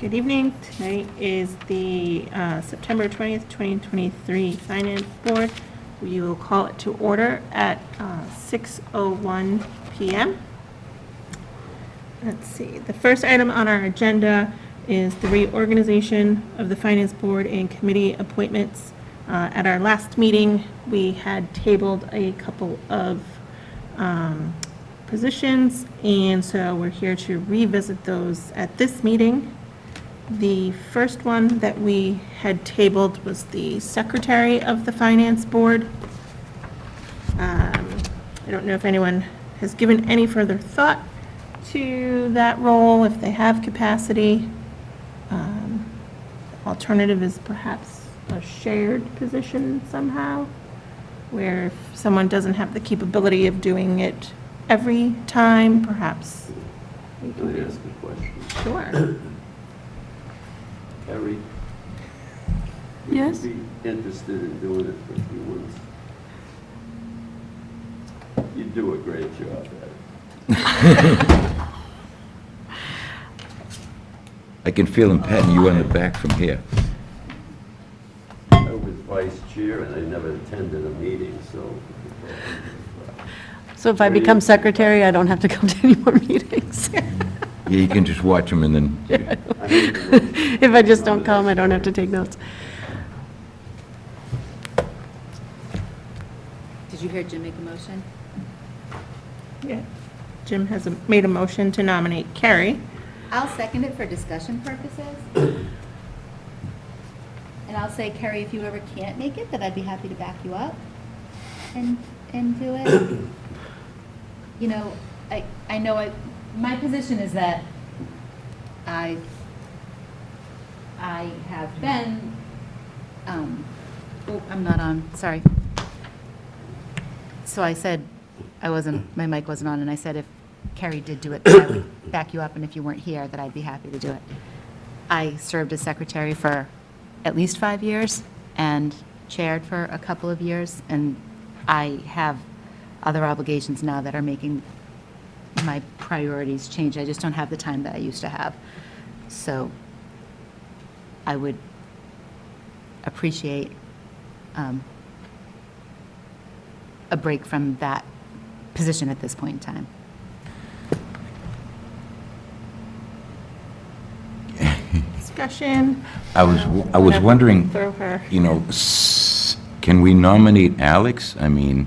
Good evening. Tonight is the September 20th, 2023 Finance Board. We will call it to order at 6:01 PM. Let's see. The first item on our agenda is the reorganization of the Finance Board and committee appointments. At our last meeting, we had tabled a couple of positions, and so we're here to revisit those at this meeting. The first one that we had tabled was the secretary of the Finance Board. I don't know if anyone has given any further thought to that role, if they have capacity. Alternative is perhaps a shared position somehow, where if someone doesn't have the capability of doing it every time, perhaps. Can I ask a question? Sure. Harry? Yes? Would you be interested in doing it for a few months? You do a great job at it. I can feel him patting you on the back from here. I was vice chair and I never attended a meeting, so. So if I become secretary, I don't have to come to any more meetings? Yeah, you can just watch him and then, If I just don't come, I don't have to take notes. Did you hear Jim make a motion? Yeah. Jim has made a motion to nominate Carrie. I'll second it for discussion purposes. And I'll say, Carrie, if you ever can't make it, that I'd be happy to back you up and do it. You know, I know my position is that I have been, oh, I'm not on, sorry. So I said, my mic wasn't on, and I said if Carrie did do it, that I would back you up, and if you weren't here, that I'd be happy to do it. I served as secretary for at least 5 years and chaired for a couple of years, and I have other obligations now that are making my priorities change. I just don't have the time that I used to have. So I would appreciate a break from that position at this point in time. Discussion. I was wondering, Throw her. you know, can we nominate Alex? I mean,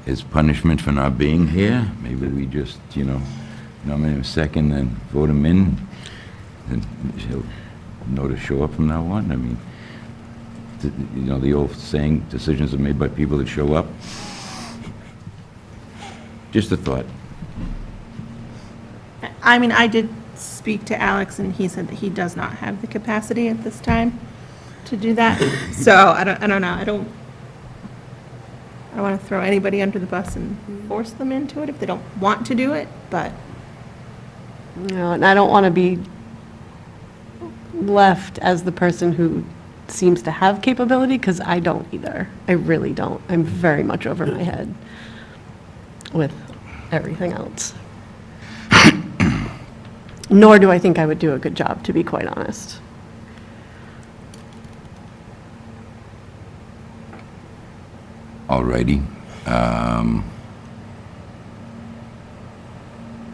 as punishment for not being here? Maybe we just, nominate him second and vote him in, and he'll know to show up from now on. I mean, the old saying, decisions are made by people that show up. Just a thought. I mean, I did speak to Alex, and he said that he does not have the capacity at this time to do that. So I don't know. I don't want to throw anybody under the bus and force them into it if they don't want to do it, but And I don't want to be left as the person who seems to have capability, because I don't either. I really don't. I'm very much over my head with everything else. Nor do I think I would do a good job, to be quite honest. Alrighty.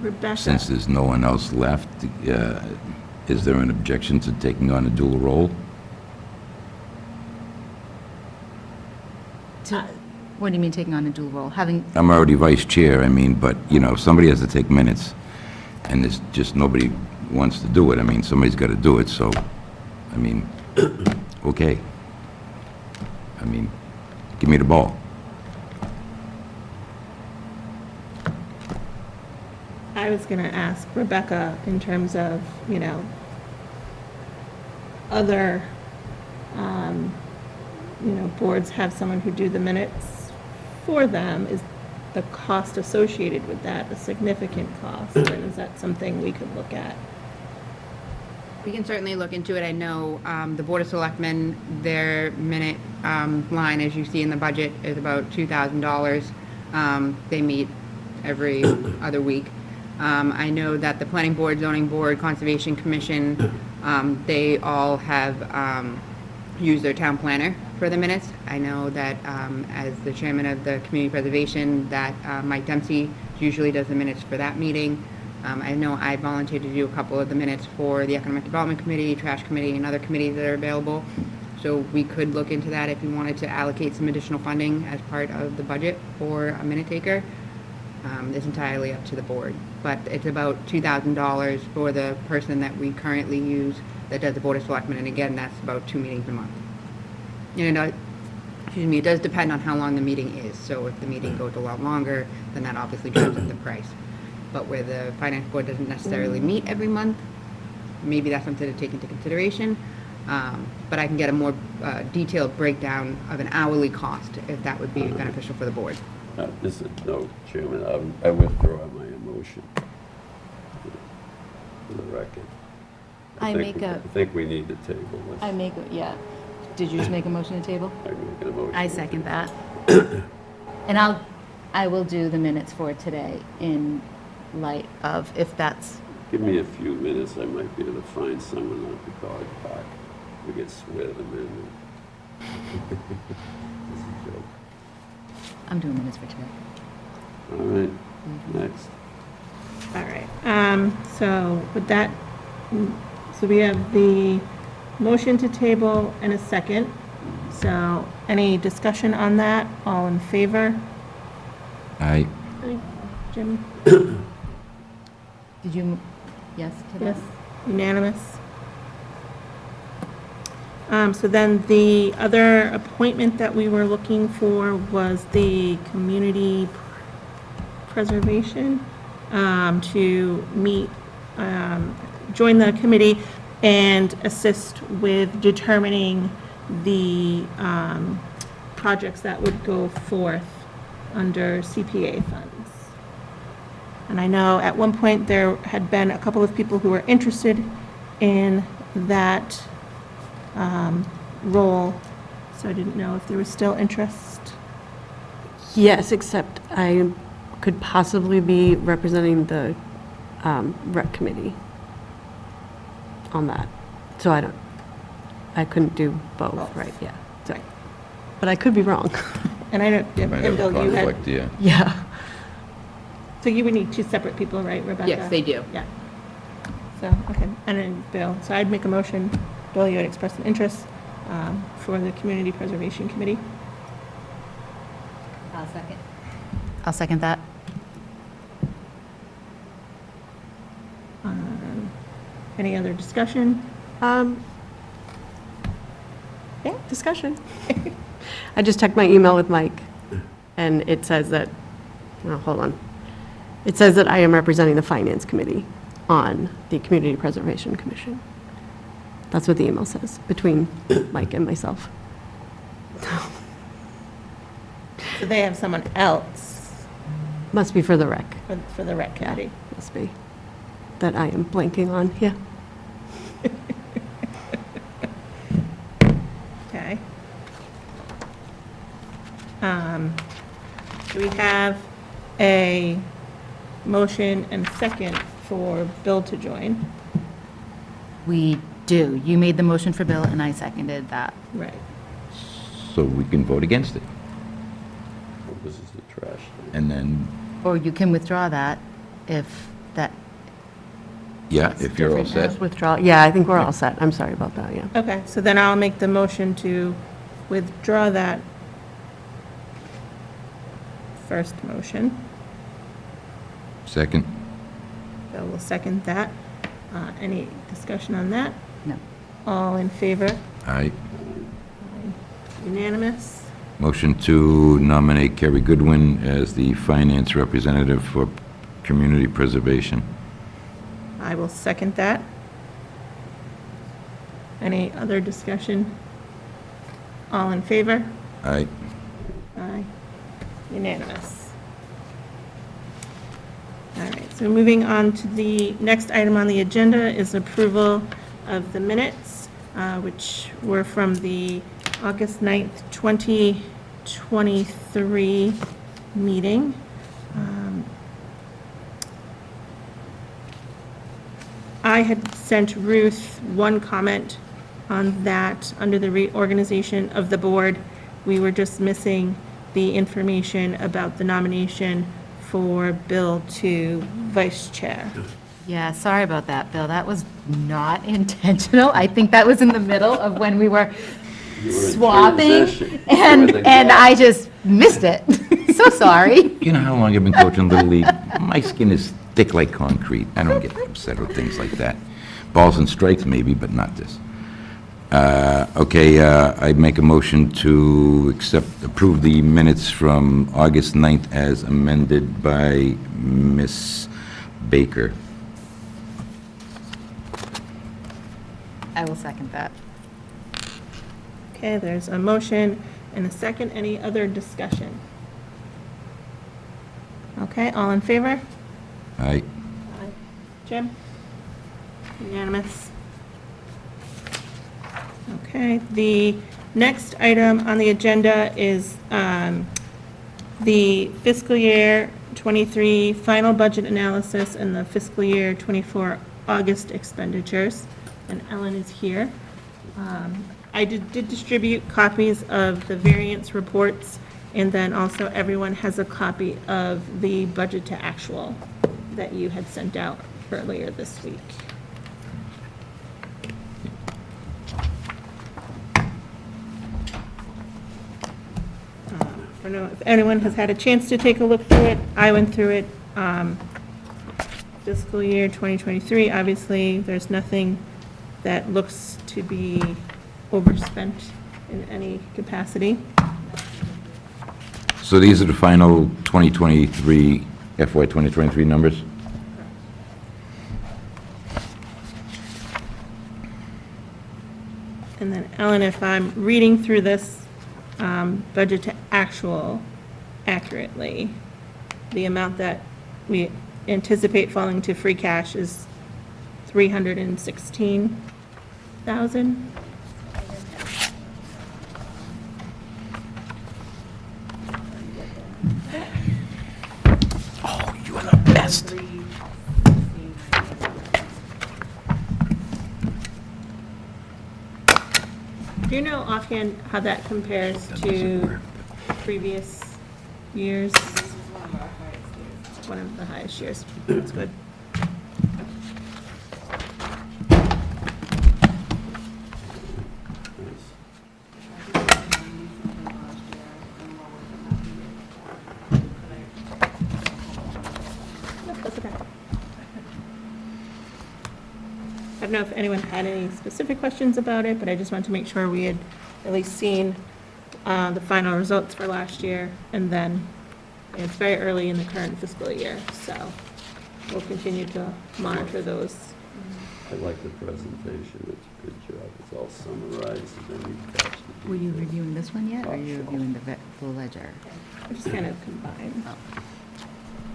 Rebecca. Since there's no one else left, is there an objection to taking on a dual role? What do you mean taking on a dual role? Having, I'm already vice chair, but, if somebody has to take minutes, and there's just nobody wants to do it, somebody's got to do it, so, okay. Give me the ball. I was going to ask Rebecca in terms of, other, boards have someone who do the minutes for them. Is the cost associated with that a significant cost? And is that something we could look at? We can certainly look into it. I know the Board of Selectmen, their minute line, as you see in the budget, is about $2,000. They meet every other week. I know that the Planning Board, Zoning Board, Conservation Commission They all have used their town planner for the minutes. I know that as the chairman of the community preservation, that Mike Dempsey usually does the minutes for that meeting. I know I volunteered to do a couple of the minutes for the Economic Development Committee, Trash Committee, and other committees that are available. So we could look into that if you wanted to allocate some additional funding as part of the budget for a minute taker. It's entirely up to the board. But it's about $2,000 for the person that we currently use that does the Board of Selectmen, and again, that's about 2 meetings a month. And it does depend on how long the meeting is. So if the meeting goes a lot longer, then that obviously drives up the price. But where the finance board doesn't necessarily meet every month, maybe that's something to take into consideration. But I can get a more detailed breakdown of an hourly cost if that would be beneficial for the board. This is, no, Chairman, I withdraw my motion for the record. I think we need to table this. yeah. Did you just make a motion to table? I make a motion. I second that. And I will do the minutes for today in light of, if that's, Give me a few minutes, I might be able to find someone at the dog park. We could swear them in. It's a joke. I'm doing minutes for today. All right, next. All right, so with that, so we have the motion to table and a second. So any discussion on that? All in favor? Aye. Jim? Did you, yes to that? Yes, unanimous. So then the other appointment that we were looking for was the community preservation, to meet, join the committee and assist with determining the projects that would go forth under CPA funds. And I know at one point there had been a couple of people who were interested in that role, so I didn't know if there was still interest. Yes, except I could possibly be representing the rec committee on that. So I couldn't do both, Both. right, yeah. So, Right. but I could be wrong. And I know, Might and have a Bill, you had, conflict, yeah. Yeah. so you would need two separate people, right, Rebecca? Yes, they do. Yeah. So, okay, and then Bill, so I'd make a motion, Bill, you had expressed an interest for the Community Preservation Committee. I'll second that. Any other discussion? Yeah, discussion. I just checked my email with Mike, and it says that, oh, hold on. It says that I am representing the Finance Committee on the Community Preservation Commission. That's what the email says, between Mike and myself. So they have someone else Must be for the rec. for the rec Yeah, committee. must be. That I am blanking on, yeah. Okay. Do we have a motion and second for Bill to join? We do. You made the motion for Bill, and I seconded that. Right. So we can vote against it, Oh, this is the trash thing. and then, Or you can withdraw that if that, yeah, if you're all different now. set. Just withdraw, yeah, I think we're all set. I'm sorry about that, yeah. Okay, so then I'll make the motion to withdraw that first motion. Second? Bill will second that. Any discussion on that? no. All in favor? Aye. Unanimous? Motion to nominate Kerry Goodwin as the finance representative for community preservation. I will second that. Any other discussion? All in favor? Aye. Aye. Unanimous. All right, so moving on to the next item on the agenda is approval of the minutes, which were from the August 9th, 2023 meeting. I had sent Ruth one comment on that, under the reorganization of the board. We were just missing the information about the nomination for Bill to vice chair. Yeah, sorry about that, Bill. That was not intentional. I think that was in the middle of when we were You were in swapping, transition. You were and the I guy. just missed it. So sorry. You know how long I've been coaching Little League? My skin is thick like concrete. I don't get upset with things like that. Balls and strikes maybe, but not this. Okay, I make a motion to approve the minutes from August 9th as amended by Miss Baker. I will second that. Okay, there's a motion and a second. Any other discussion? Okay, all in favor? Aye. Jim? Unanimous. Okay, the next item on the agenda is the fiscal year '23 final budget analysis and the fiscal year '24 August expenditures, and Ellen is here. I did distribute copies of the variance reports, and then also everyone has a copy of the budget to actual that you had sent out earlier this week. I don't know if anyone has had a chance to take a look through it. I went through it. Fiscal year 2023, obviously, there's nothing that looks to be overspent in any capacity. So these are the final 2023, FY 2023 numbers? And then, Ellen, if I'm reading through this budget to actual accurately, the amount that we anticipate falling to free cash is 316,000. Oh, you are the best. Do you know offhand how that compares to previous years? One of the highest years. That's good. Nope, that's okay. I don't know if anyone had any specific questions about it, but I just wanted to make sure we had at least seen the final results for last year, and then it's very early in the current fiscal year, so we'll continue to monitor those. I like the presentation, it's a good job, it's all summarized, and then you catch the Were you details. reviewing this one yet, or are you reviewing the ledger? I just kind of combine,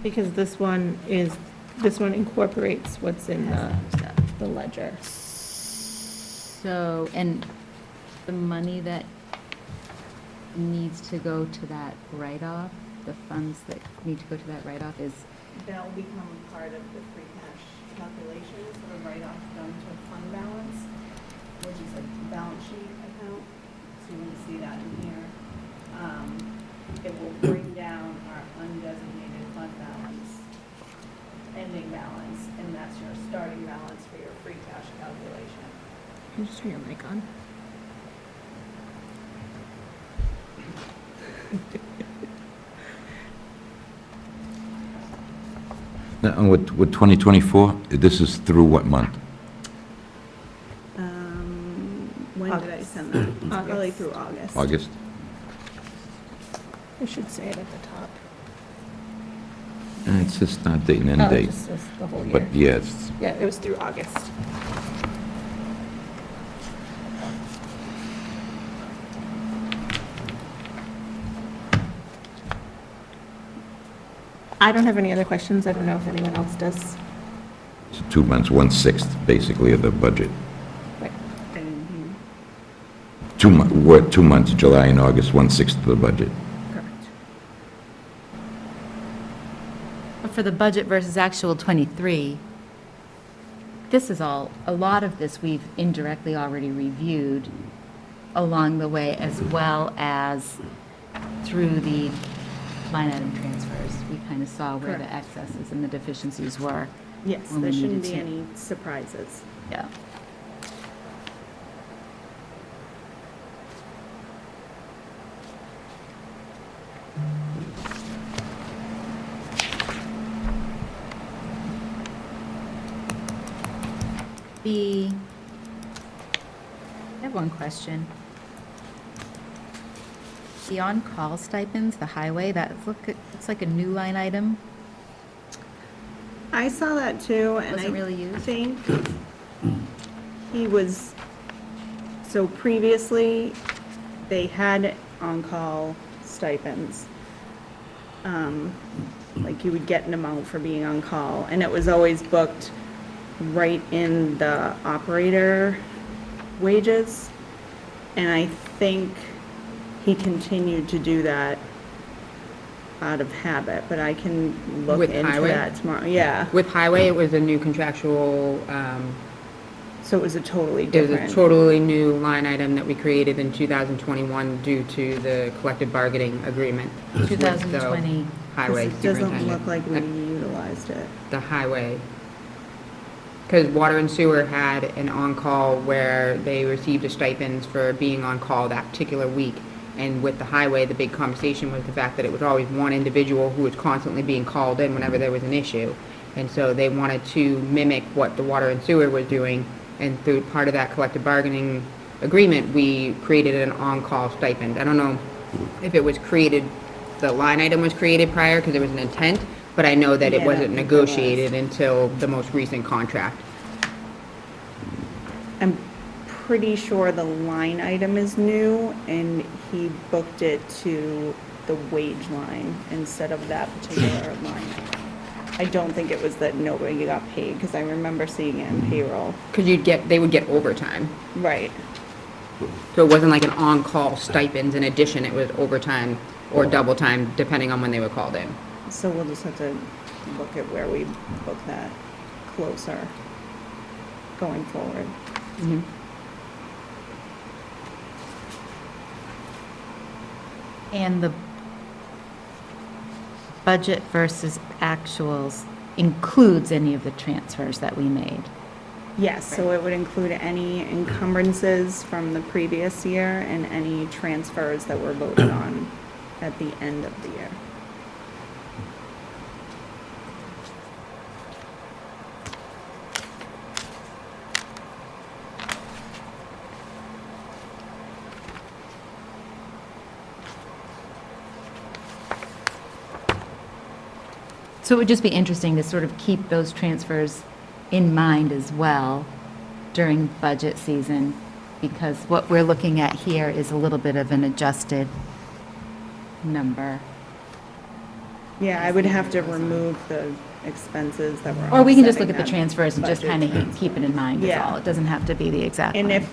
because this one incorporates what's in the ledger. So, and the money that needs to go to that write-off, the funds that need to go to that write-off is, That'll become part of the free cash calculations, sort of write-off done to fund balance, which is a balance sheet account, so you will see that in here. It will bring down our undesignated fund balance, ending balance, and that's your starting balance for your free cash calculation. Can you just turn your mic on? Now, with 2024, this is through what month? When did I send that? It's probably through August. August? I should say it at the top. It says start date and end Oh, date. just the whole year. But yes, Yeah, it was through August. I don't have any other questions. I don't know if anyone else does. it's 2 months, 1/6 basically of the budget. Right. 2 months, July and August, 1/6 of the budget. Correct. but for the budget versus actual '23, this is all, a lot of this we've indirectly already reviewed along the way, as well as through the line item transfers. We kind of saw where the Correct. excesses and the deficiencies were. Yes, when we there shouldn't needed be to. any surprises. Yeah. I have one question. The on-call stipends, the highway, it's like a new line item. I saw that too, and Wasn't really I used. think he was, so previously, they had on-call stipends. Like you would get an amount for being on call, and it was always booked right in the operator wages. And I think he continued to do that out of habit, but I can look With into highway? that tomorrow. Yeah, With highway, it was a new contractual, so it was a totally it was different. a totally new line item that we created in 2021 due to the collective bargaining agreement. with the 2020. Highway 'Cause it doesn't superintendent. look like we utilized it. The highway. Because water and sewer had an on-call where they received a stipends for being on call that particular week. And with the highway, the big conversation was the fact that it was always one individual who was constantly being called in whenever there was an issue. And so they wanted to mimic what the water and sewer was doing. And through part of that collective bargaining agreement, we created an on-call stipend. I don't know if it was created, the line item was created prior because there was an intent, but I know that it Yeah, I wasn't think there was. negotiated until the most recent contract. I'm pretty sure the line item is new, and he booked it to the wage line instead of that particular line item. I don't think it was that nobody got paid, because I remember seeing it in payroll. Because they would get overtime. Right. So it wasn't like an on-call stipends in addition, it was overtime or double time, depending on when they were called in. So we'll just have to look at where we book that closer going forward. And the budget versus actuals includes any of the transfers that we made. Yes, so it would include any encumbrances from the previous year and any transfers that were voted on at the end of the year. So it would just be interesting to sort of keep those transfers in mind as well during budget season, because what we're looking at here is a little bit of an adjusted number. Yeah, I would have to remove the expenses that were Or we can just look offsetting at the that transfers and just budget kind of transfer. keep it in mind is Yeah. all. It doesn't have to be the exact And line. if,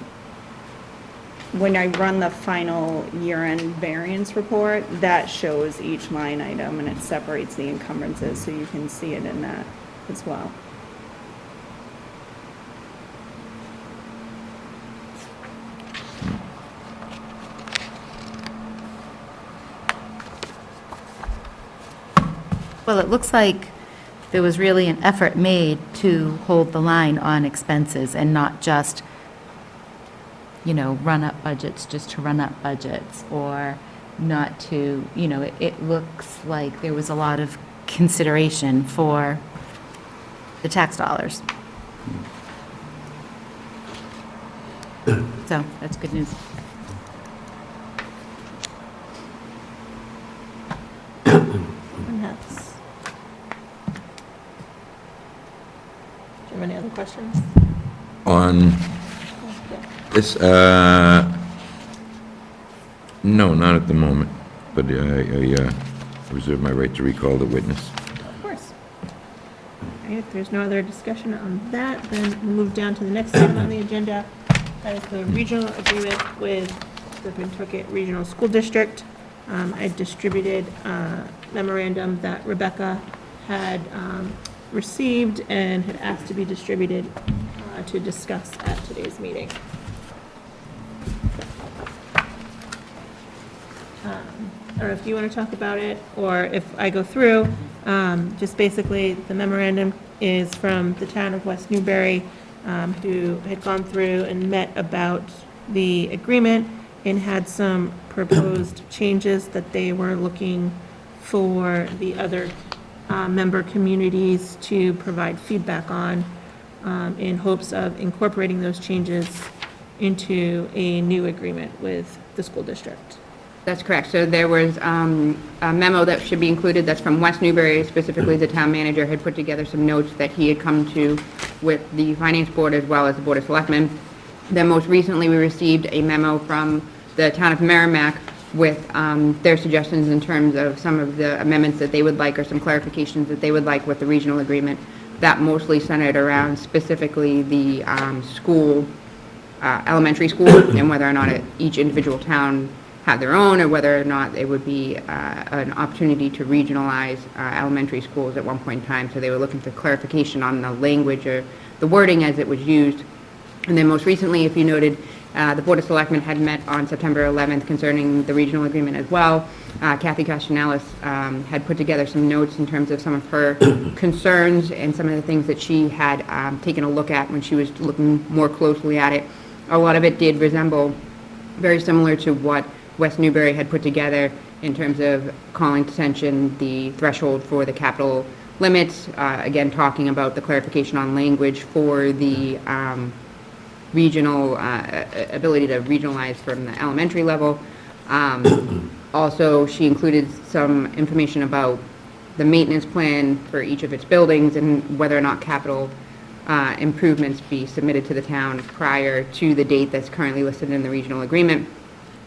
when I run the final year-end variance report, that shows each line item and it separates the encumbrances, so you can see it in that as well. Well, it looks like there was really an effort made to hold the line on expenses and not just, run up budgets just to run up budgets, or not to, it looks like there was a lot of consideration for the tax dollars. So, that's good news. And that's. Do you have any other questions? On this, no, not at the moment, but I reserve my right to recall the witness. Of course. Okay, if there's no other discussion on that, then we'll move down to the next item on the agenda. That is the regional agreement with the Pentucket Regional School District. I distributed a memorandum that Rebecca had received and had asked to be distributed to discuss at today's meeting. I don't know if you want to talk about it, or if I go through. Just basically, the memorandum is from the town of West Newbury, who had gone through and met about the agreement and had some proposed changes that they were looking for the other member communities to provide feedback on, in hopes of incorporating those changes into a new agreement with the school district. That's correct. So there was a memo that should be included that's from West Newbury, specifically the town manager had put together some notes that he had come to with the finance board as well as the board of selectmen. Then most recently, we received a memo from the town of Merrimack with their suggestions in terms of some of the amendments that they would like, or some clarifications that they would like with the regional agreement. That mostly centered around specifically the school, elementary school, and whether or not each individual town had their own, or whether or not it would be an opportunity to regionalize elementary schools at one point in time. So they were looking for clarification on the language or the wording as it was used. And then most recently, if you noted, the Board of Selectmen had met on September 11th concerning the regional agreement as well. Kathy Castellanos had put together some notes in terms of some of her concerns and some of the things that she had taken a look at when she was looking more closely at it. A lot of it did resemble very similar to what West Newbury had put together in terms of calling to attention the threshold for the capital limits, again, talking about the clarification on language for the regional, ability to regionalize from the elementary level. Also, she included some information about the maintenance plan for each of its buildings and whether or not capital improvements be submitted to the town prior to the date that's currently listed in the regional agreement.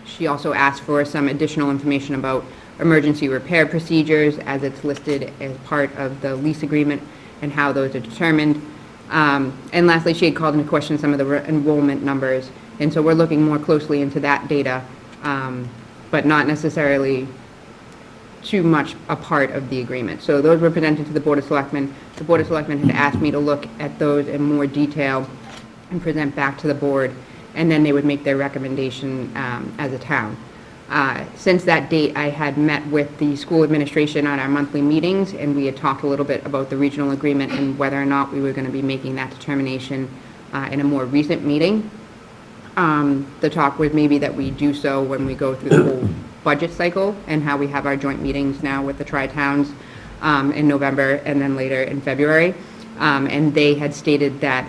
She also asked for some additional information about emergency repair procedures as it's listed as part of the lease agreement and how those are determined. And lastly, she had called into question some of the enrollment numbers. And so we're looking more closely into that data, but not necessarily too much a part of the agreement. So those were presented to the Board of Selectmen. The Board of Selectmen had asked me to look at those in more detail and present back to the board, and then they would make their recommendation as a town. Since that date, I had met with the school administration on our monthly meetings, and we had talked a little bit about the regional agreement and whether or not we were going to be making that determination in a more recent meeting. The talk was maybe that we do so when we go through the whole budget cycle, and how we have our joint meetings now with the tri-towns in November and then later in February. And they had stated that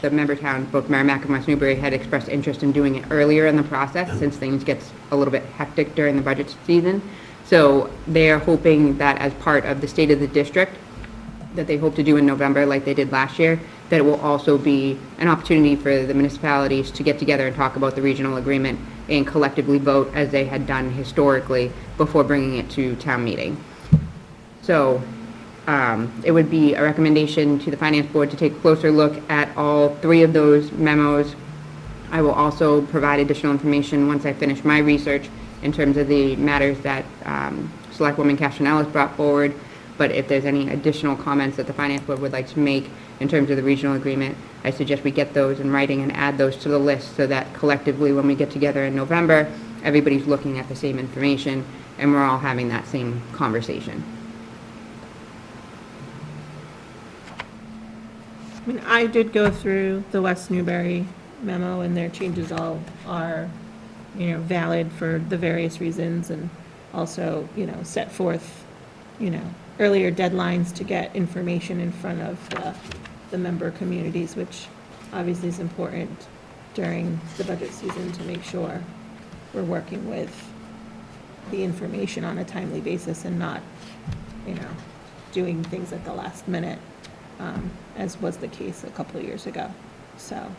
the member towns, both Merrimack and West Newbury, had expressed interest in doing it earlier in the process, since things get a little bit hectic during the budget season. So they're hoping that as part of the State of the District that they hope to do in November, like they did last year, that it will also be an opportunity for the municipalities to get together and talk about the regional agreement and collectively vote, as they had done historically, before bringing it to town meeting. So it would be a recommendation to the Finance Board to take a closer look at all three of those memos. I will also provide additional information once I finish my research in terms of the matters that Selectwoman Castellanos brought forward. But if there's any additional comments that the Finance Board would like to make in terms of the regional agreement, I suggest we get those in writing and add those to the list, so that collectively, when we get together in November, everybody's looking at the same information and we're all having that same conversation. I mean, I did go through the West Newbury memo, and their changes all are, valid for the various reasons, and also, set forth, earlier deadlines to get information in front of the member communities, which obviously is important during the budget season to make sure we're working with the information on a timely basis and not, doing things at the last minute, as was the case a couple of years ago. So.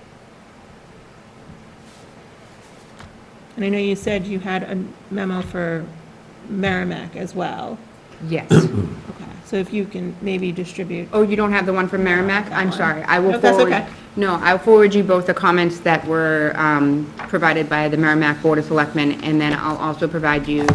And I know you said you had a memo for Merrimack as well. Yes. Okay, so if you can maybe distribute. Oh, you don't have the one from Merrimack? I'm sorry. I will No, that's forward. okay. No, I'll forward you both the comments that were provided by the Merrimack Board of Selectmen, and then I'll also provide you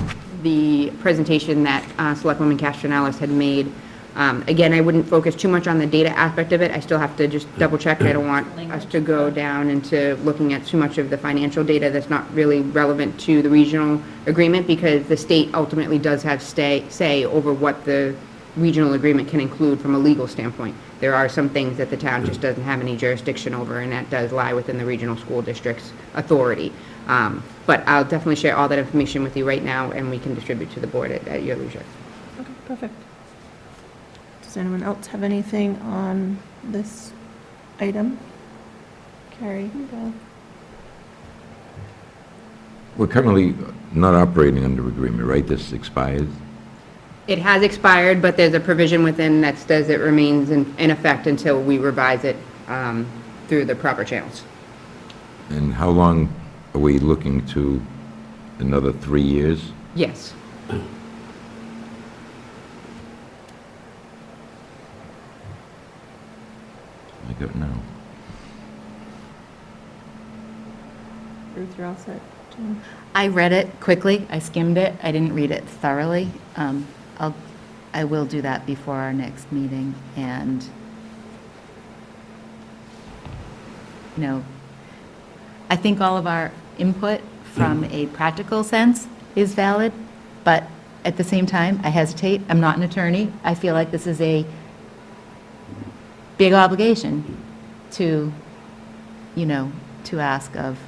the presentation that Selectwoman Castellanos had made Again, I wouldn't focus too much on the data aspect of it. I still have to just double check. I don't want us to go down into looking at too much of the financial data that's not really relevant to the regional agreement, because the state ultimately does have say over what the regional agreement can include from a legal standpoint. There are some things that the town just doesn't have any jurisdiction over, and that does lie within the regional school district's authority. But I'll definitely share all that information with you right now, and we can distribute to the board at your leisure. Okay, perfect. Does anyone else have anything on this item? Carrie, go. We're currently not operating under agreement, right? This expires? It has expired, but there's a provision within that says it remains in effect until we revise it through the proper channels. And how long are we looking to? Another 3 years? Yes. I don't know. Ruth, you're all set. Jen? I read it quickly, I skimmed it, I didn't read it thoroughly. I will do that before our next meeting, and, you know, I think all of our input from a practical sense is valid, but at the same time, I hesitate, I'm not an attorney, I feel like this is a big obligation to, you know, to ask of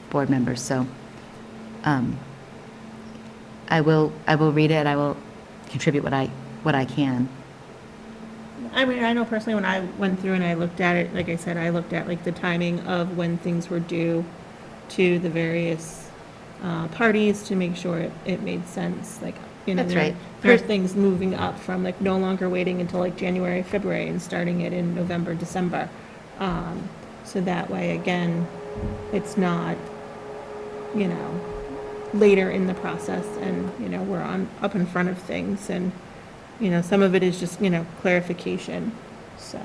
board members, so I will read it, I will contribute what I can. I mean, I know personally, when I went through and I looked at it, like I said, I looked at like the timing of when things were due to the various parties to make sure it made sense, like, you know. That's right. There are things moving up from like no longer waiting until like January, February, and starting it in November, December. So that way, again, it's not, you know, later in the process, and, you know, we're up in front of things, and, you know, some of it is just, you know, clarification, so.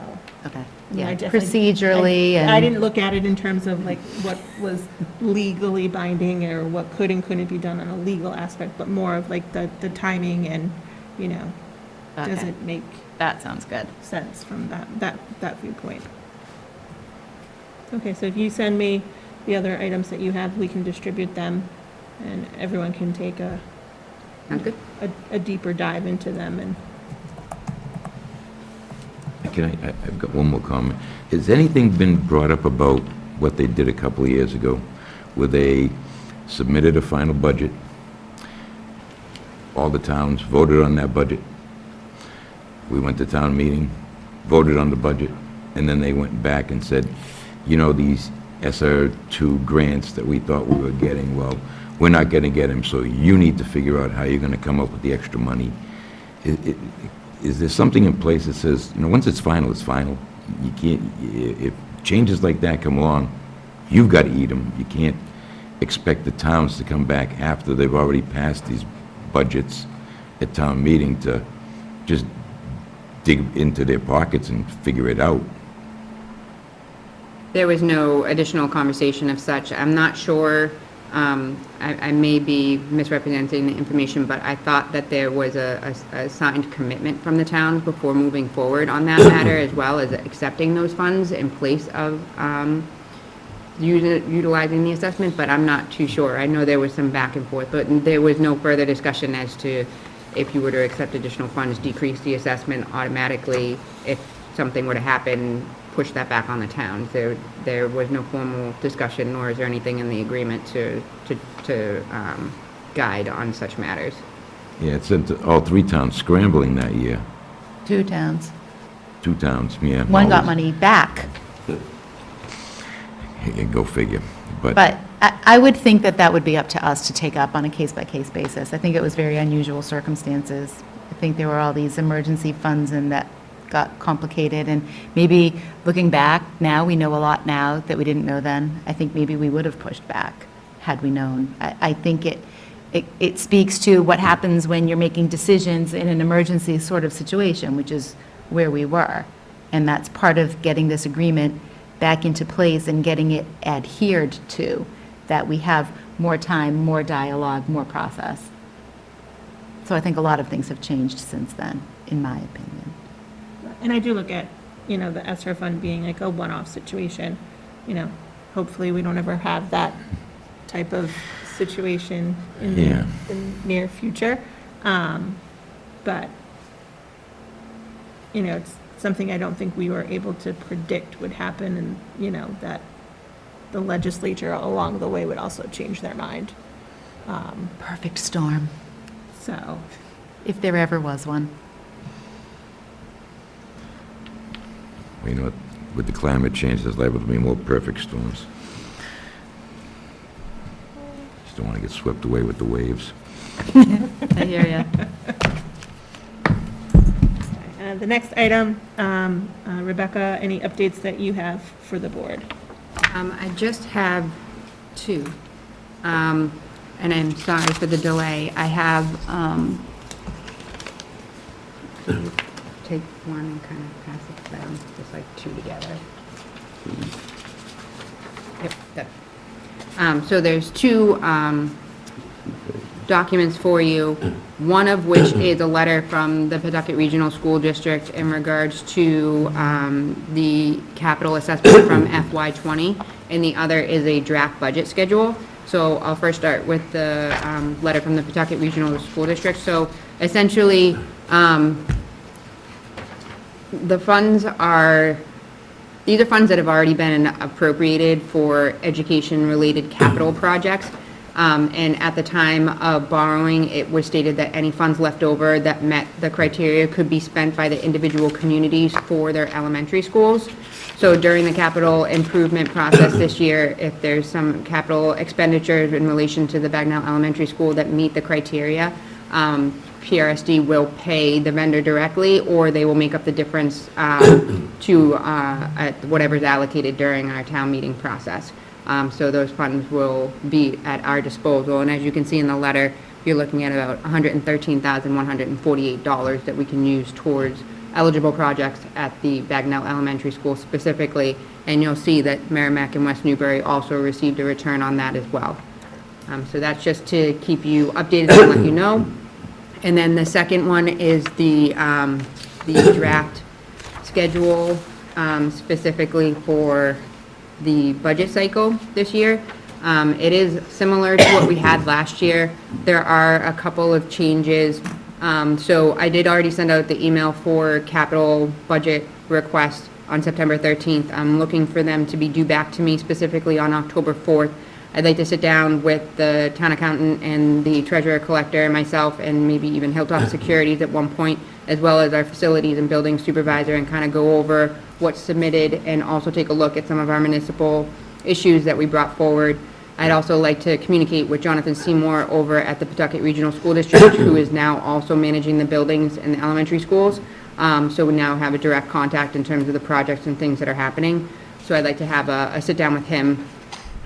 Okay, Yeah, I yeah, definitely- procedurally and. I didn't look at it in terms of like what was legally binding or what could and couldn't be done on a legal aspect, but more of like the timing and, you know, does Okay. it make That sounds good. sense from that viewpoint? Okay, so if you send me the other items that you have, we can distribute them, and everyone can take Sounds good? a deeper dive into them, and I've got one more comment. Has anything been brought up about what they did a couple of years ago, where they submitted a final budget, all the towns voted on that budget, we went to town meeting, voted on the budget, and then they went back and said, you know, these SR2 grants that we thought we were getting, well, we're not going to get them, so you need to figure out how you're going to come up with the extra money. Is there something in place that says, you know, once it's final, it's final? You can't, if changes like that come along, you've got to eat them. You can't expect the towns to come back after they've already passed these budgets at town meeting to just dig into their pockets and figure it out. There was no additional conversation of such. I'm not sure, I may be misrepresenting the information, but I thought that there was a signed commitment from the town before moving forward on that matter, as well as accepting those funds in place of utilizing the assessment, but I'm not too sure. I know there was some back and forth, but there was no further discussion as to if you were to accept additional funds, decrease the assessment automatically. If something were to happen, push that back on the town. There was no formal discussion, nor is there anything in the agreement to guide on such matters. Yeah, it sent all three towns scrambling that year. 2 towns. 2 towns, yeah. One got always. money back. Yeah, go figure. But I would think that that would be up to us to take up on a case-by-case basis. I think it was very unusual circumstances. I think there were all these emergency funds and that got complicated, and maybe looking back now, we know a lot now that we didn't know then. I think maybe we would have pushed back had we known. I think it speaks to what happens when you're making decisions in an emergency sort of situation, which is where we were. And that's part of getting this agreement back into place and getting it adhered to, that we have more time, more dialogue, more process. So I think a lot of things have changed since then. in my opinion. And I do look at, you know, the ESSER fund being like a one-off situation. You know, hopefully we don't ever have that type of situation in Yeah. the near future. But, you know, it's something I don't think we were able to predict would happen, and, you know, that the legislature along the way would also change their mind. Perfect storm, So, if there ever was one. You know, with the climate change, there's liable to be more perfect storms. Just don't want to get swept away with the waves. I hear ya. the next item, Rebecca, any updates that you have for the board? I just have two. And I'm sorry for the delay. I have, take one and kind of pass it down, just like two together. Yep, that. So there's two documents for you, one of which is a letter from the Pawtucket Regional School District in regards to the capital assessment from FY20, and the other is a draft budget schedule. So I'll first start with the letter from the Pawtucket Regional School District. So essentially, the funds are, these are funds that have already been appropriated for education-related capital projects. And at the time of borrowing, it was stated that any funds left over that met the criteria could be spent by the individual communities for their elementary schools. So during the capital improvement process this year, if there's some capital expenditures in relation to the Bagnell Elementary School that meet the criteria, PRSD will pay the vendor directly, or they will make up the difference to whatever's allocated during our town meeting process. So those funds will be at our disposal. And as you can see in the letter, you're looking at about $113,148 that we can use towards eligible projects at the Bagnell Elementary School specifically. And you'll see that Merrimack and West Newbury also received a return on that as well. So that's just to keep you updated and let you know. And then the second one is the draft schedule specifically for the budget cycle this year. It is similar to what we had last year. There are a couple of changes. So I did already send out the email for capital budget request on September 13th. I'm looking for them to be due back to me specifically on October 4th. I'd like to sit down with the town accountant and the treasurer collector and myself, and maybe even Hilltop Securities at one point, as well as our facilities and building supervisor, and kind of go over what's submitted and also take a look at some of our municipal issues that we brought forward. I'd also like to communicate with Jonathan Seymour over at the Pawtucket Regional School District, who is now also managing the buildings in the elementary schools. So we now have a direct contact in terms of the projects and things that are happening. So I'd like to have a sit down with him,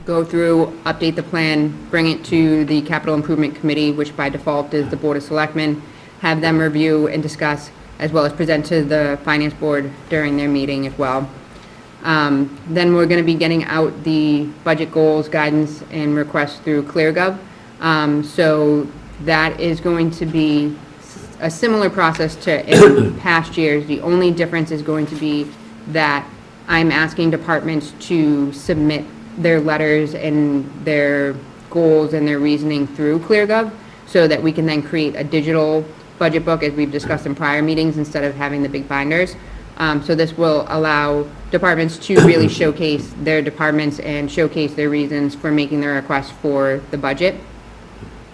go through, update the plan, bring it to the Capital Improvement Committee, which by default is the Board of Selectmen, have them review and discuss, as well as present to the Finance Board during their meeting as well. Then we're going to be getting out the budget goals, guidance, and requests through ClearGov. So that is going to be a similar process to in past years. The only difference is going to be that I'm asking departments to submit their letters and their goals and their reasoning through ClearGov, so that we can then create a digital budget book, as we've discussed in prior meetings, instead of having the big binders. So this will allow departments to really showcase their departments and showcase their reasons for making their request for the budget.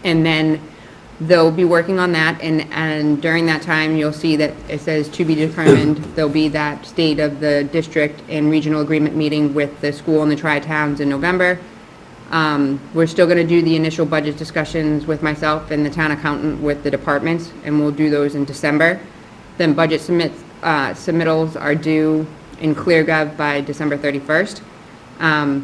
And then they'll be working on that, and during that time, you'll see that it says to be determined. There'll be that state of the district and regional agreement meeting with the school and the tri-towns in November. We're still going to do the initial budget discussions with myself and the town accountant with the departments, and we'll do those in December. Then budget submittals are due in ClearGov by December 31st.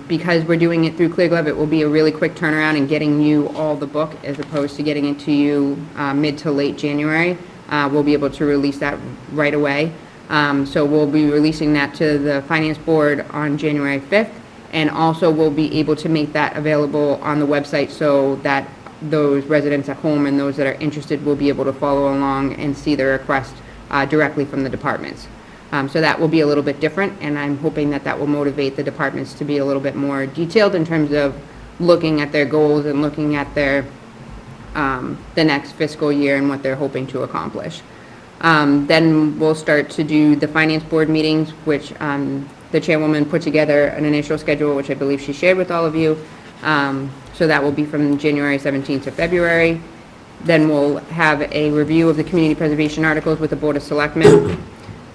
Because we're doing it through ClearGov, it will be a really quick turnaround in getting you all the book, as opposed to getting it to you mid to late January. We'll be able to release that right away. So we'll be releasing that to the Finance Board on January 5th. And also we'll be able to make that available on the website, so that those residents at home and those that are interested will be able to follow along and see the request directly from the departments. So that will be a little bit different, and I'm hoping that that will motivate the departments to be a little bit more detailed in terms of looking at their goals and looking at their, the next fiscal year and what they're hoping to accomplish. Then we'll start to do the finance board meetings, which the chairwoman put together an initial schedule, which I believe she shared with all of you. So that will be from January 17th to February. Then we'll have a review of the community preservation articles with the Board of Selectmen.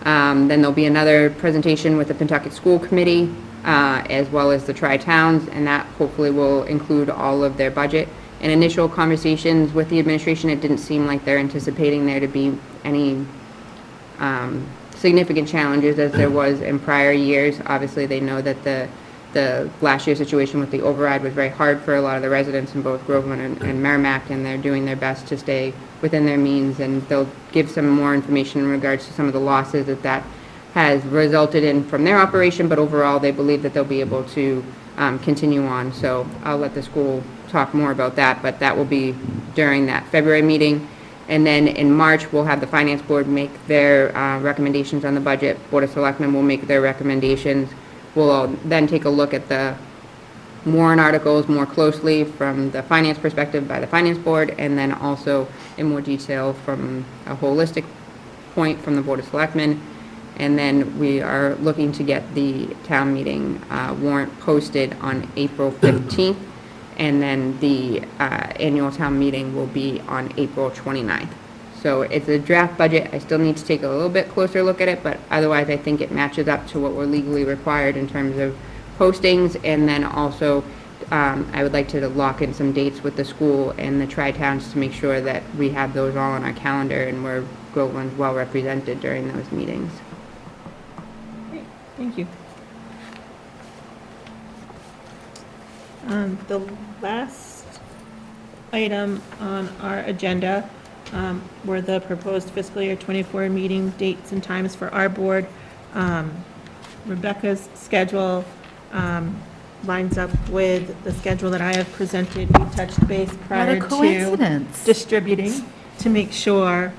Then there'll be another presentation with the Pentucket School Committee, as well as the Tri-Towns, and that hopefully will include all of their budget. In initial conversations with the administration, it didn't seem like they're anticipating there to be any significant challenges as there was in prior years. Obviously, they know that the last year's situation with the override was very hard for a lot of the residents in both Groveland and Merrimack, and they're doing their best to stay within their means, and they'll give some more information in regards to some of the losses that has resulted in from their operation, but overall, they believe that they'll be able to continue on. So I'll let the school talk more about that, but that will be during that February meeting. And then in March, we'll have the Finance Board make their recommendations on the budget. Board of Selectmen will make their recommendations. We'll then take a look at the warrant articles more closely from the finance perspective by the Finance Board, and then also in more detail from a holistic point from the Board of Selectmen. And then we are looking to get the town meeting warrant posted on April 15th, and then the annual town meeting will be on April 29th. So it's a draft budget. I still need to take a little bit closer look at it, but otherwise I think it matches up to what we're legally required in terms of postings. And then also, I would like to lock in some dates with the school and the Tri-Towns to make sure that we have those all on our calendar and we're Groveland's well represented during those meetings. Great, thank you. The last item on our agenda were the proposed fiscal year '24 meeting dates and times for our board. Rebecca's schedule lines up with the schedule that I have presented. We touched base prior to coincidence. distributing to make sure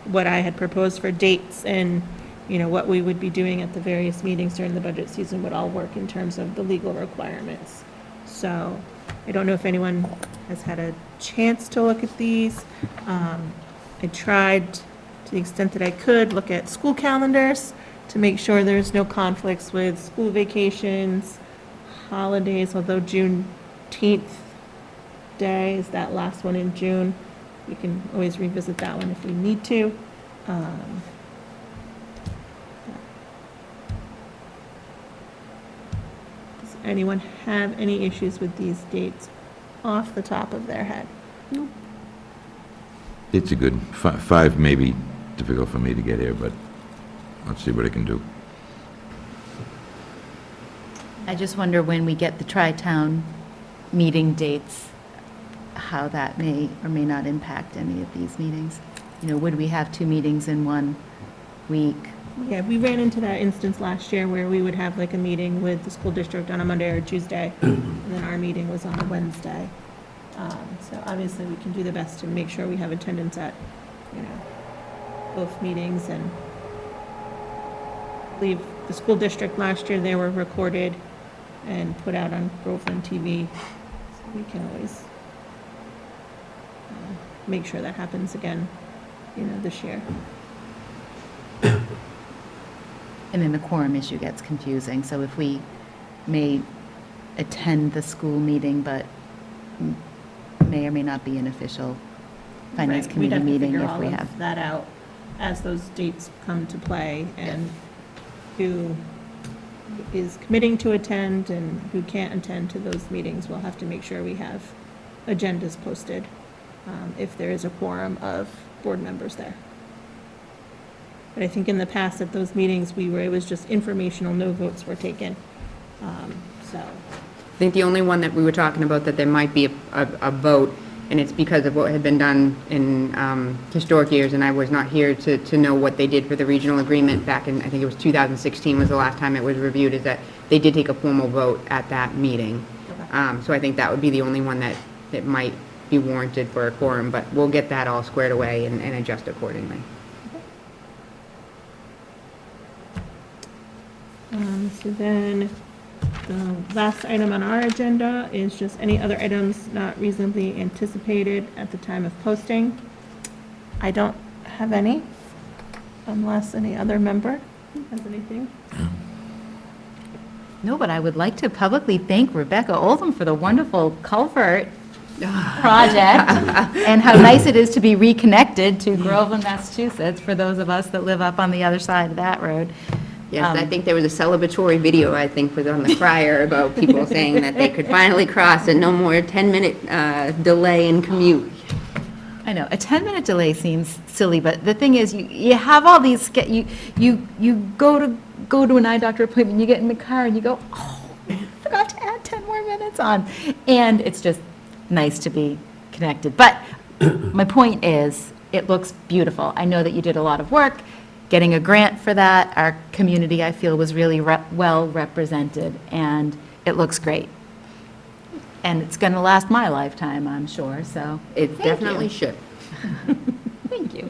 what I had proposed for dates and, you know, what we would be doing at the various meetings during the budget season would all work in terms of the legal requirements. So I don't know if anyone has had a chance to look at these. I tried, to the extent that I could, look at school calendars to make sure there's no conflicts with school vacations, holidays, although Juneteenth Day is that last one in June. We can always revisit that one if we need to. Does anyone have any issues with these dates off the top of their head? It's a good, five may be difficult for me to get here, but let's see what I can do. I just wonder when we get the Tri-Town meeting dates, how that may or may not impact any of these meetings. You know, would we have two meetings in 1 week? Yeah, we ran into that instance last year where we would have like a meeting with the school district on a Monday or Tuesday, and then our meeting was on a Wednesday. So obviously, we can do the best to make sure we have attendance at, you know, both meetings. And I believe the school district last year, they were recorded and put out on Groveland TV. So we can always make sure that happens again, you know, this year. And then the quorum issue gets confusing, so if we may attend the school meeting, but may or may not be an official finance Right, committee meeting We'd if have to we figure all have. of that out as those dates come to play, and who is committing to attend and who can't attend to those meetings. We'll have to make sure we have agendas posted if there is a quorum of board members there. But I think in the past at those meetings, it was just informational, no votes were taken. So, I think the only one that we were talking about that there might be a vote, and it's because of what had been done in historic years, and I was not here to know what they did for the regional agreement back in, I think it was 2016 was the last time it was reviewed, is that they did take a formal vote at that meeting. So I think that would be the only one that might be warranted for a quorum, but we'll get that all squared away and adjust accordingly. So then, the last item on our agenda is just any other items not reasonably anticipated at the time of posting. I don't have any, unless any other member has anything. No, but I would like to publicly thank Rebecca Oldham for the wonderful culvert project and how nice it is to be reconnected to Groveland, Massachusetts, for those of us that live up on the other side of that road. Yes, I think there was a celebratory video, I think, was on the crier about people saying that they could finally cross and no more 10-minute delay in commute. I know, a 10-minute delay seems silly, but the thing is, you have all these, you go to an eye doctor appointment, you get in the car and you go, oh, I forgot to add 10 more minutes on. And it's just nice to be connected. But my point is, it looks beautiful. I know that you did a lot of work getting a grant for that. Our community, I feel, was really well represented, and it looks great. And it's going to last my lifetime, I'm sure, so. It thank definitely you. should. Thank you.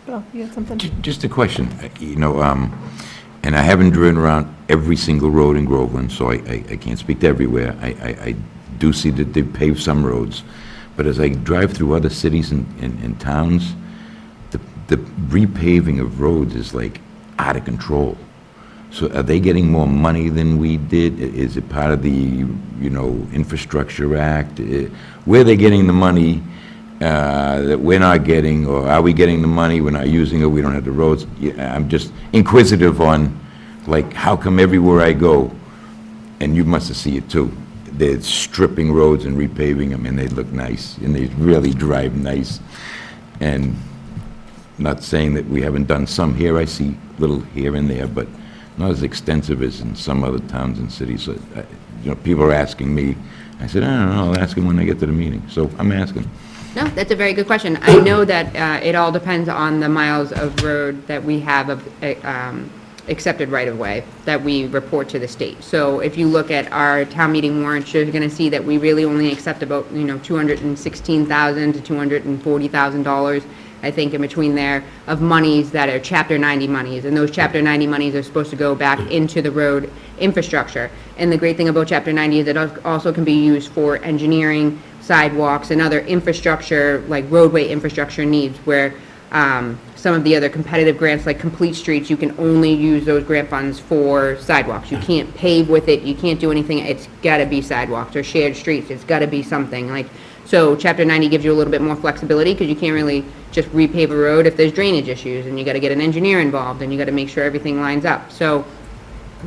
Bill, you had something? Just a question, and I haven't driven around every single road in Groveland, so I can't speak to everywhere. I do see that they pave some roads, but as I drive through other cities and towns, the repaving of roads is like out of control. So are they getting more money than we did? Is it part of the, Infrastructure Act? Where are they getting the money that we're not getting, or are we getting the money, we're not using it, we don't have the roads? Yeah, I'm just inquisitive on, like, how come everywhere I go, and you must have seen it too, they're stripping roads and repaving them, and they look nice, and they really drive nice. And not saying that we haven't done some here, I see little here and there, but not as extensive as in some other towns and cities. So, people are asking me. I said, I don't know, I'll ask them when I get to the meeting. So I'm asking. No, that's a very good question. I know that it all depends on the miles of road that we have of accepted right-of-way that we report to the state. So if you look at our town meeting warrants, you're going to see that we really only accept about, $216,000 to $240,000, I think, in between there, of monies that are Chapter 90 monies. And those Chapter 90 monies are supposed to go back into the road infrastructure. And the great thing about Chapter 90 is it also can be used for engineering, sidewalks, and other infrastructure, like roadway infrastructure needs, where some of the other competitive grants, like Complete Streets, you can only use those grant funds for sidewalks. You can't pave with it, you can't do anything, it's gotta be sidewalks, or shared streets, it's gotta be something, so Chapter 90 gives you a little bit more flexibility, because you can't really just repave a road if there's drainage issues, and you gotta get an engineer involved, and you gotta make sure everything lines up. So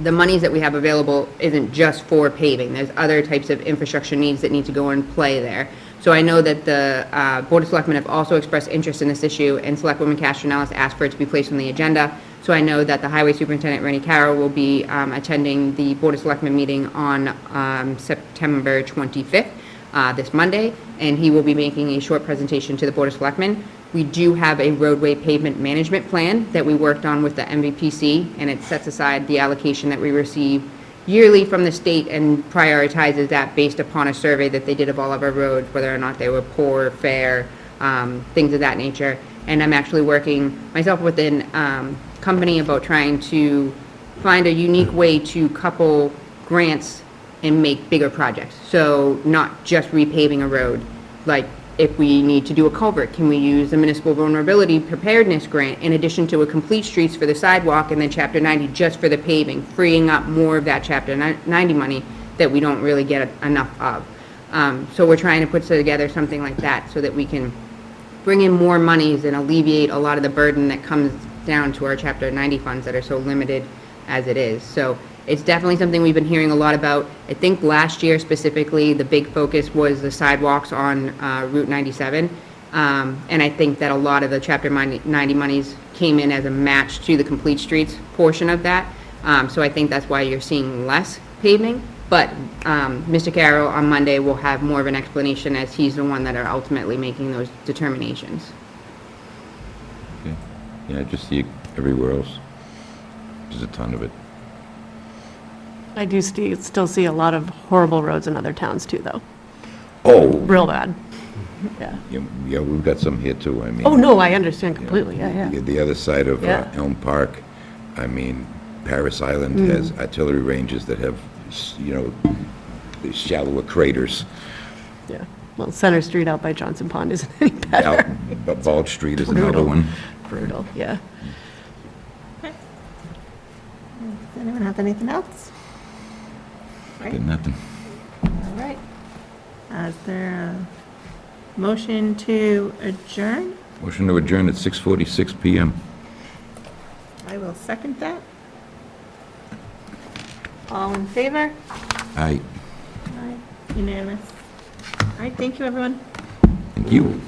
the monies that we have available isn't just for paving, there's other types of infrastructure needs that need to go in play there. So I know that the Board of Selectmen have also expressed interest in this issue, and Selectwoman Castronellis asked for it to be placed on the agenda. So I know that the Highway Superintendent, Rennie Carroll, will be attending the Board of Selectmen meeting on September 25th, this Monday, and he will be making a short presentation to the Board of Selectmen. We do have a roadway pavement management plan that we worked on with the MVPC, and it sets aside the allocation that we receive yearly from the state and prioritizes that based upon a survey that they did of all of our roads, whether or not they were poor, fair, things of that nature. And I'm actually working myself with an company about trying to find a unique way to couple grants and make bigger projects. So not just repaving a road. Like, if we need to do a culvert, can we use the Municipal Vulnerability Preparedness Grant in addition to a Complete Streets for the sidewalk, and then Chapter 90 just for the paving, freeing up more of that Chapter 90 money that we don't really get enough of. So we're trying to put together something like that so that we can bring in more monies and alleviate a lot of the burden that comes down to our Chapter 90 funds that are so limited as it is. So it's definitely something we've been hearing a lot about. I think last year specifically, the big focus was the sidewalks on Route 97. And I think that a lot of the Chapter 90 monies came in as a match to the Complete Streets portion of that. So I think that's why you're seeing less paving. But Mr. Carroll on Monday will have more of an explanation, as he's the one that are ultimately making those determinations. Okay. Yeah, I just see it everywhere else. There's a ton of it. I do still see a lot of horrible roads in other towns too, though. Oh, Real bad. Yeah. yeah, we've got some here too, I mean. Oh, no, I understand completely, yeah. The other side of Yeah. Elm Park, I mean, Paris Island has artillery ranges that have, these shallower craters. Yeah. Well, Center Street out by Johnson Pond isn't any better. But Bald Street is another Brutal. one. Brutal, yeah. Does anyone have anything else? Right. Got nothing. All right. Is there a motion to adjourn? Motion to adjourn at 6:46 PM. I will second that. All in favor? Aye. Aye. Unanimous. All right, thank you, everyone. Thank you.